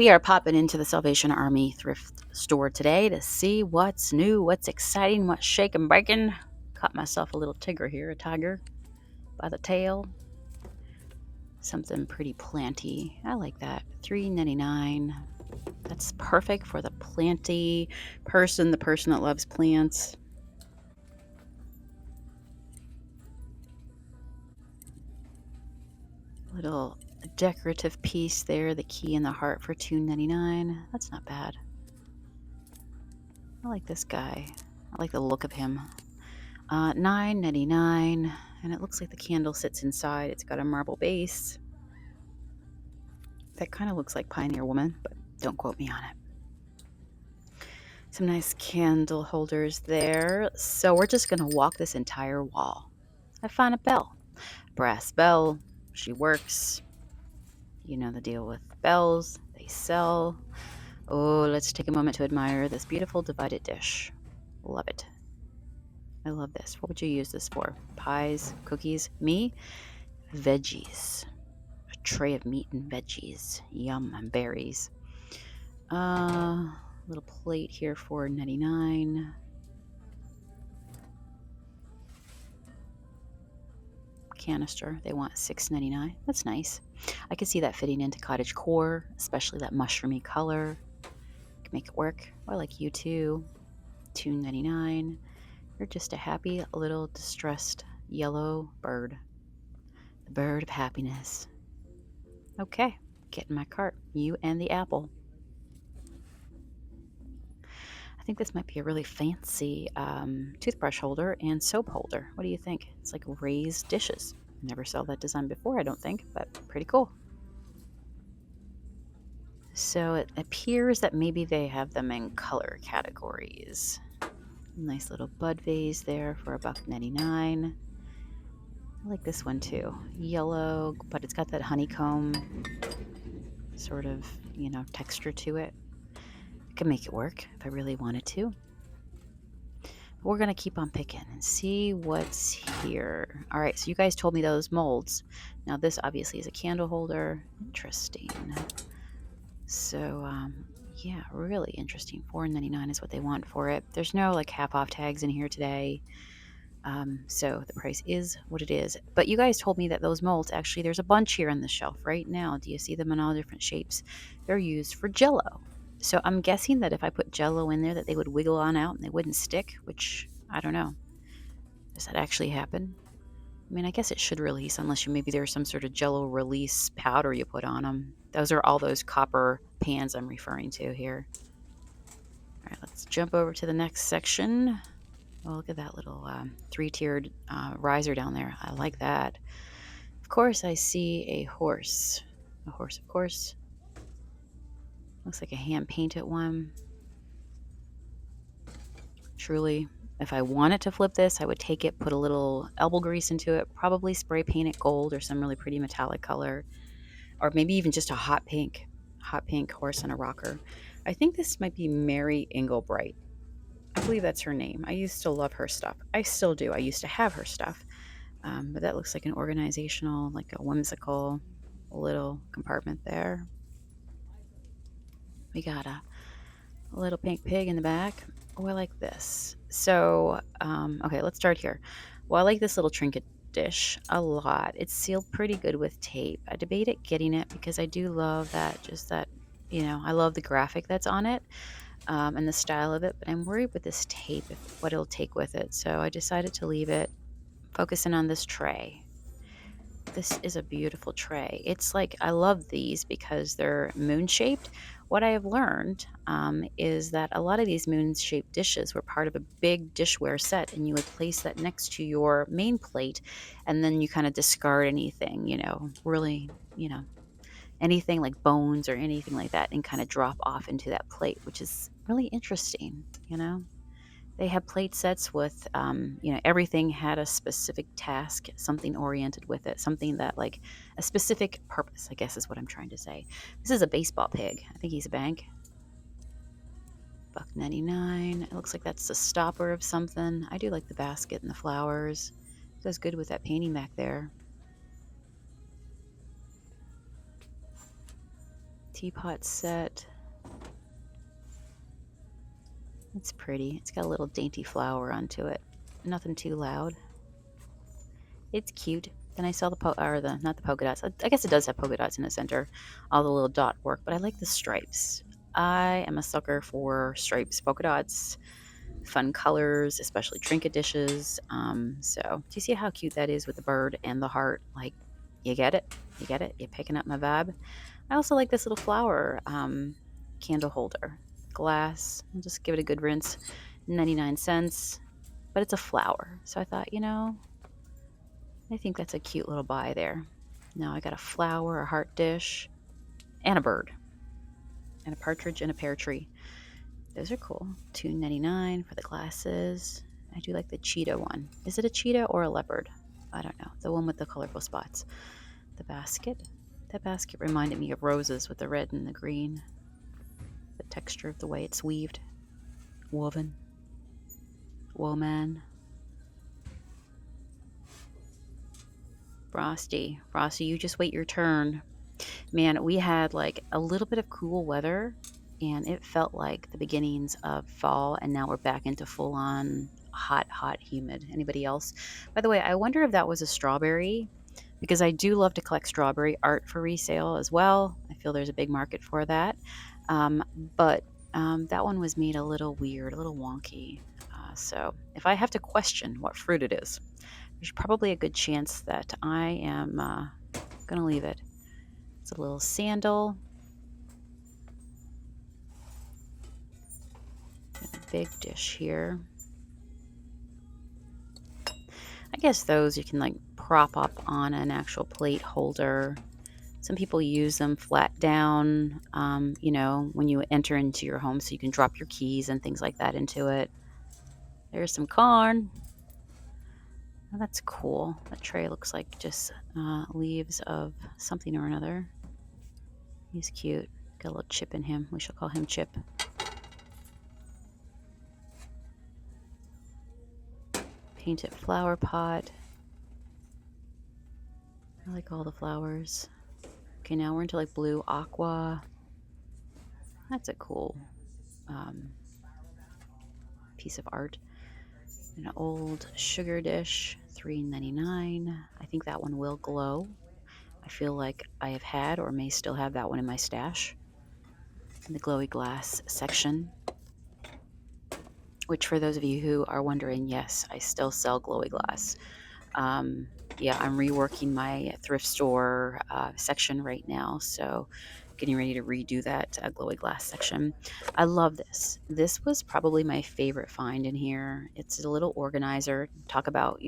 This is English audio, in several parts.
We are popping into the Salvation Army thrift store today to see what's new, what's exciting, what's shaking, breaking. Caught myself a little tiger here, a tiger by the tail. Something pretty planty. I like that. $3.99. That's perfect for the planty person, the person that loves plants. Little decorative piece there, the key and the heart for $2.99. That's not bad. I like this guy. I like the look of him. $9.99, and it looks like the candle sits inside. It's got a marble base. That kind of looks like Pioneer Woman, but don't quote me on it. Some nice candle holders there. So we're just going to walk this entire wall. I found a bell. Brass bell. She works. You know the deal with bells. They sell. Oh, let's take a moment to admire this beautiful divided dish. Love it. I love this. What would you use this for? Pies, cookies? Me? Veggies. A tray of meat and veggies. Yum, and berries. Little plate here for $4.99. Canister, they want $6.99. That's nice. I could see that fitting into cottage core, especially that mushroomy color. Can make it work. I like you too. $2.99. You're just a happy little distressed yellow bird. The bird of happiness. Okay, get in my cart. You and the apple. I think this might be a really fancy toothbrush holder and soap holder. What do you think? It's like raised dishes. Never saw that design before, I don't think, but pretty cool. So it appears that maybe they have them in color categories. Nice little bud vase there for $1.99. I like this one too. Yellow, but it's got that honeycomb sort of, texture to it. I could make it work if I really wanted to. We're going to keep on picking and see what's here. All right, so you guys told me those molds. Now this obviously is a candle holder. Interesting. So, yeah, really interesting. $4.99 is what they want for it. There's no like half off tags in here today. So the price is what it is. But you guys told me that those molds, actually, there's a bunch here on the shelf right now. Do you see them in all different shapes? They're used for Jello. So I'm guessing that if I put Jello in there, that they would wiggle on out and they wouldn't stick, which I don't know. Does that actually happen? I mean, I guess it should release unless maybe there's some sort of Jello release powder you put on them. Those are all those copper pans I'm referring to here. All right, let's jump over to the next section. Oh, look at that little three-tiered riser down there. I like that. Of course, I see a horse. A horse, of course. Looks like a hand-painted one. Truly, if I wanted to flip this, I would take it, put a little elbow grease into it, probably spray paint it gold or some really pretty metallic color, or maybe even just a hot pink horse on a rocker. I think this might be Mary Englebright. I believe that's her name. I used to love her stuff. I still do. I used to have her stuff. But that looks like an organizational, like a whimsical little compartment there. We got a little pink pig in the back. Oh, I like this. So, okay, let's start here. Well, I like this little trinket dish a lot. It's sealed pretty good with tape. I debated getting it because I do love that, I love the graphic that's on it. And the style of it, but I'm worried with this tape, what it'll take with it. So I decided to leave it, focusing on this tray. This is a beautiful tray. It's like, I love these because they're moon-shaped. What I have learned is that a lot of these moon-shaped dishes were part of a big dishware set, and you would place that next to your main plate, and then you kind of discard anything, really, anything like bones or anything like that, and kind of drop off into that plate, which is really interesting. They have plate sets with everything had a specific task, something oriented with it, something that like a specific purpose, I guess is what I'm trying to say. This is a baseball pig. I think he's a bank. $1.99. It looks like that's the stopper of something. I do like the basket and the flowers. It goes good with that painting back there. teapot set. It's pretty. It's got a little dainty flower onto it. Nothing too loud. It's cute. Then I saw not the polka dots. I guess it does have polka dots in the center, all the little dot work, but I like the stripes. I am a sucker for stripes, polka dots, fun colors, especially trinket dishes. So do you see how cute that is with the bird and the heart? Like, you get it? You get it? You're picking up my vibe. I also like this little flower candle holder. Glass. I'll just give it a good rinse. 99 cents. But it's a flower. So I thought, I think that's a cute little buy there. Now I got a flower, a heart dish, and a bird, and a partridge and a pear tree. Those are cool. $2.99 for the glasses. I do like the cheetah one. Is it a cheetah or a leopard? I don't know. The one with the colorful spots. The basket. That basket reminded me of roses with the red and the green. The texture of the way it's weaved. Woven. Woman. Frosty, you just wait your turn. Man, we had like a little bit of cool weather and it felt like the beginnings of fall, and now we're back into full on hot, humid. Anybody else? By the way, I wonder if that was a strawberry, because I do love to collect strawberry art for resale as well. I feel there's a big market for that. Um, but that one was made a little weird, a little wonky. So if I have to question what fruit it is, there's probably a good chance that I am going to leave it. It's a little sandal. A big dish here. I guess those you can like prop up on an actual plate holder. Some people use them flat down, when you enter into your home, so you can drop your keys and things like that into it. There's some corn. Oh, that's cool. That tray looks like just leaves of something or another. He's cute. Got a little chip in him. We shall call him Chip. Painted flower pot. I like all the flowers. Okay, now we're into like blue aqua. That's a cool piece of art. An old sugar dish, $3.99. I think that one will glow. I feel like I have had or may still have that one in my stash. In the glowy glass section, which for those of you who are wondering, yes, I still sell glowy glass. Yeah, I'm reworking my thrift store section right now, so getting ready to redo that glowy glass section. I love this. This was probably my favorite find in here. It's a little organizer. Talk about,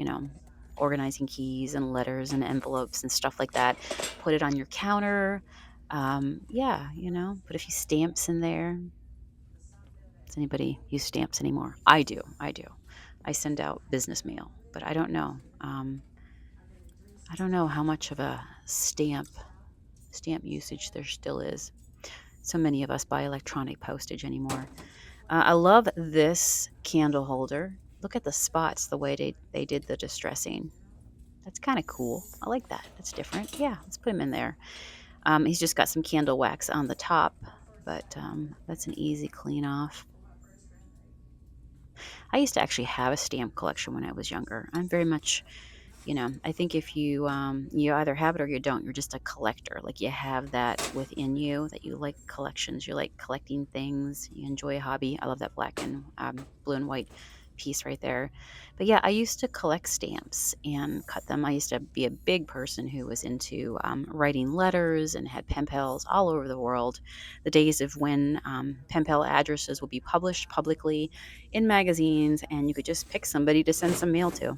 organizing keys and letters and envelopes and stuff like that. Put it on your counter. Yeah, put a few stamps in there. Does anybody use stamps anymore? I do. I send out business mail, but I don't know. I don't know how much of a stamp usage there still is. So many of us buy electronic postage anymore. I love this candle holder. Look at the spots, the way they did the distressing. That's kind of cool. I like that. That's different. Yeah, let's put him in there. He's just got some candle wax on the top, but that's an easy clean off. I used to actually have a stamp collection when I was younger. I'm very much, I think if you you either have it or you don't, you're just a collector. Like you have that within you that you like collections. You like collecting things. You enjoy a hobby. I love that black and blue and white piece right there. But yeah, I used to collect stamps and cut them. I used to be a big person who was into writing letters and had pen pals all over the world. The days of when pen pal addresses would be published publicly in magazines and you could just pick somebody to send some mail to.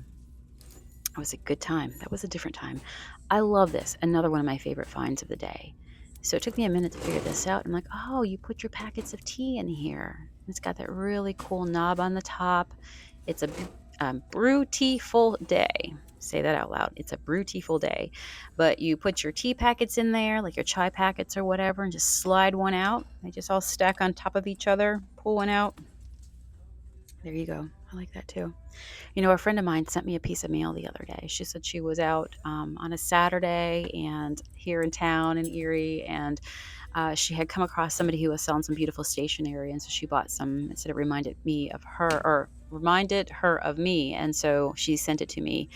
It was a good time. That was a different time. I love this. Another one of my favorite finds of the day. So it took me a minute to figure this out. I'm like, oh, you put your packets of tea in here. It's got that really cool knob on the top. It's a brew tea full day. Say that out loud. It's a brew tea full day. But you put your tea packets in there, like your chai packets or whatever, and just slide one out. They just all stack on top of each other. Pull one out. There you go. I like that too. A friend of mine sent me a piece of mail the other day. She said she was out on a Saturday and here in town in Erie, and She had come across somebody who was selling some beautiful stationery, and so she bought some. It said it reminded her of me, and so she sent it to me.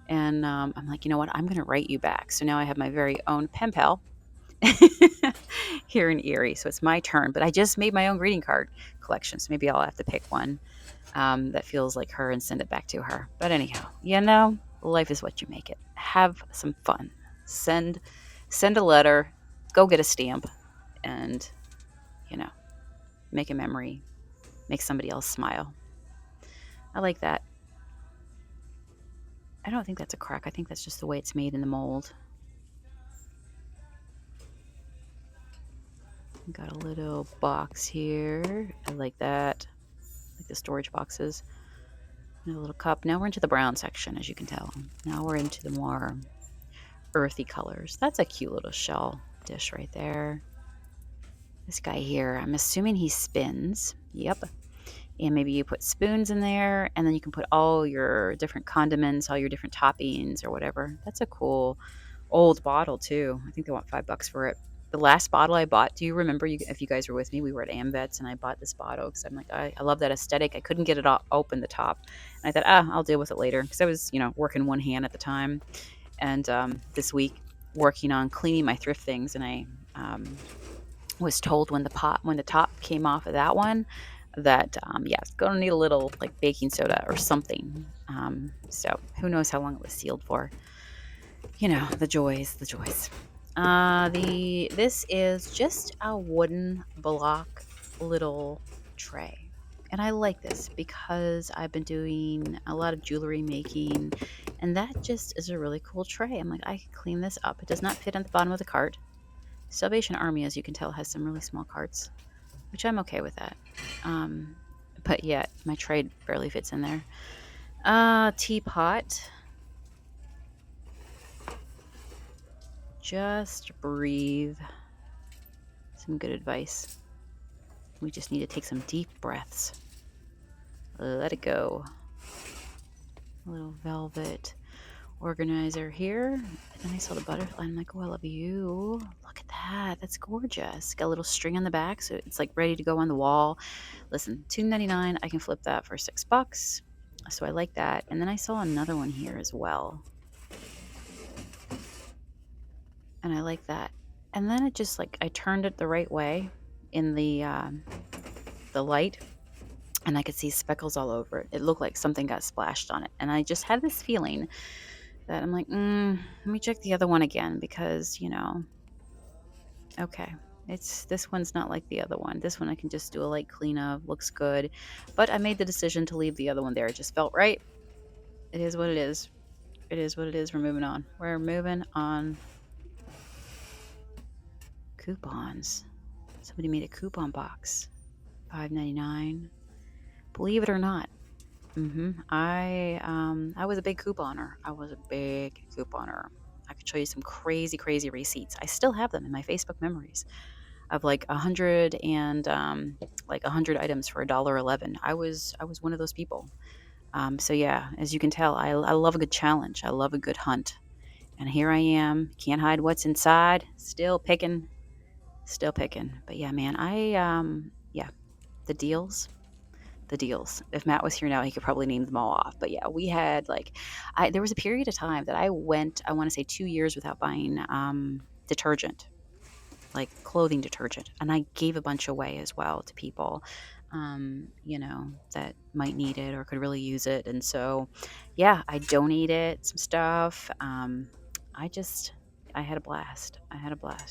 And I'm like, you know what? I'm going to write you back. So now I have my very own pen pal here in Erie. So it's my turn. But I just made my own greeting card collection, so maybe I'll have to pick one that feels like her and send it back to her. But anyhow, life is what you make it. Have some fun. Send send a letter. Go get a stamp, and you know, make a memory. Make somebody else smile. I like that. I don't think that's a crack. I think that's just the way it's made in the mold. Got a little box here. I like that. Like the storage boxes. And a little cup. Now we're into the brown section, as you can tell. Now we're into the more earthy colors. That's a cute little shell dish right there. This guy here, I'm assuming he spins. Yep. And maybe you put spoons in there, and then you can put all your different condiments, all your different toppings or whatever. That's a cool old bottle too. I think they want $5 for it. The last bottle I bought, do you remember, if you guys were with me, we were at AmVets and I bought this bottle because I'm like, I love that aesthetic. I couldn't get it all open the top. And I thought, I'll deal with it later because I was, working one hand at the time. And this week, working on cleaning my thrift things, and I was told when the top came off of that one that it's gonna need a little like baking soda or something. So who knows how long it was sealed for. The joys. This is just a wooden block little tray. And I like this because I've been doing a lot of jewelry making, and that just is a really cool tray. I'm like, I can clean this up. It does not fit on the bottom of the cart. Salvation Army, as you can tell, has some really small carts, which I'm okay with that. But yet, my tray barely fits in there. Teapot. Just breathe. Some good advice. We just need to take some deep breaths. Let it go. A little velvet organizer here. And then I saw the butterfly. I'm like, oh, I love you. Look at that. That's gorgeous. Got a little string on the back, so it's like ready to go on the wall. Listen, $2.99. I can flip that for $6. So I like that. And then I saw another one here as well. And I like that. And then it just like I turned it the right way in the light, and I could see speckles all over it. It looked like something got splashed on it. And I just had this feeling that I'm like, let me check the other one again because, okay, this one's not like the other one. This one I can just do a light cleanup, looks good. But I made the decision to leave the other one there. It just felt right. It is what it is. It is what it is. We're moving on. We're moving on. Coupons. Somebody made a coupon box. $5.99. Believe it or not. I was a big couponer. I could show you some crazy, crazy receipts. I still have them in my Facebook memories of like 100 and like 100 items for $1.11. I was one of those people. So yeah, as you can tell, I love a good challenge. I love a good hunt. And here I am, can't hide what's inside, still picking. But yeah, man, the deals. The deals. If Matt was here now, he could probably name them all off. But yeah, we had there was a period of time that I want to say 2 years without buying detergent, like clothing detergent. And I gave a bunch away as well to people, that might need it or could really use it. And so, yeah, I donated some stuff. I had a blast.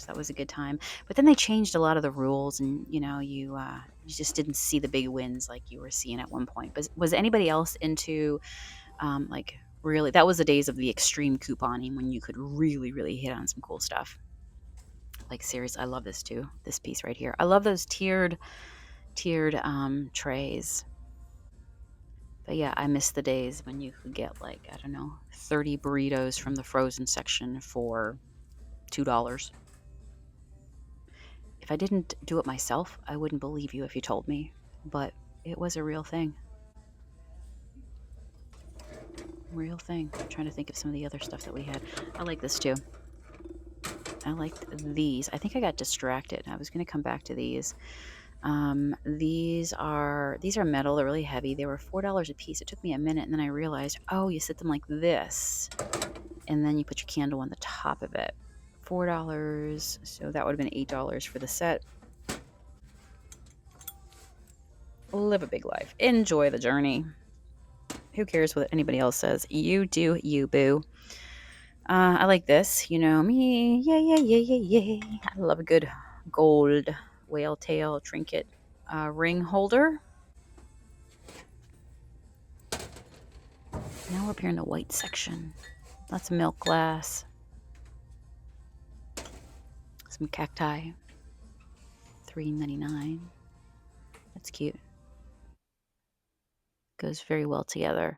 That was a good time. But then they changed a lot of the rules, and you just didn't see the big wins like you were seeing at one point. But was anybody else into really? That was the days of the extreme couponing when you could really, really hit on some cool stuff. Like seriously, I love this too. This piece right here. I love those tiered trays. But yeah, I miss the days when you could get 30 burritos from the frozen section for $2. If I didn't do it myself, I wouldn't believe you if you told me. But it was a real thing. Real thing. I'm trying to think of some of the other stuff that we had. I like this too. I liked these. I think I got distracted. I was going to come back to these. These are metal. They're really heavy. They were $4 a piece. It took me a minute, and then I realized, oh, you set them like this, and then you put your candle on the top of it. $4. So that would have been $8 for the set. Live a big life. Enjoy the journey. Who cares what anybody else says? You do you, boo. I like this. You know me. Yeah, yeah, yeah, yeah, yeah. I love a good gold whale tail trinket ring holder. Now we're up here in the white section. Lots of milk glass. Some cacti. $3.99. That's cute. Goes very well together.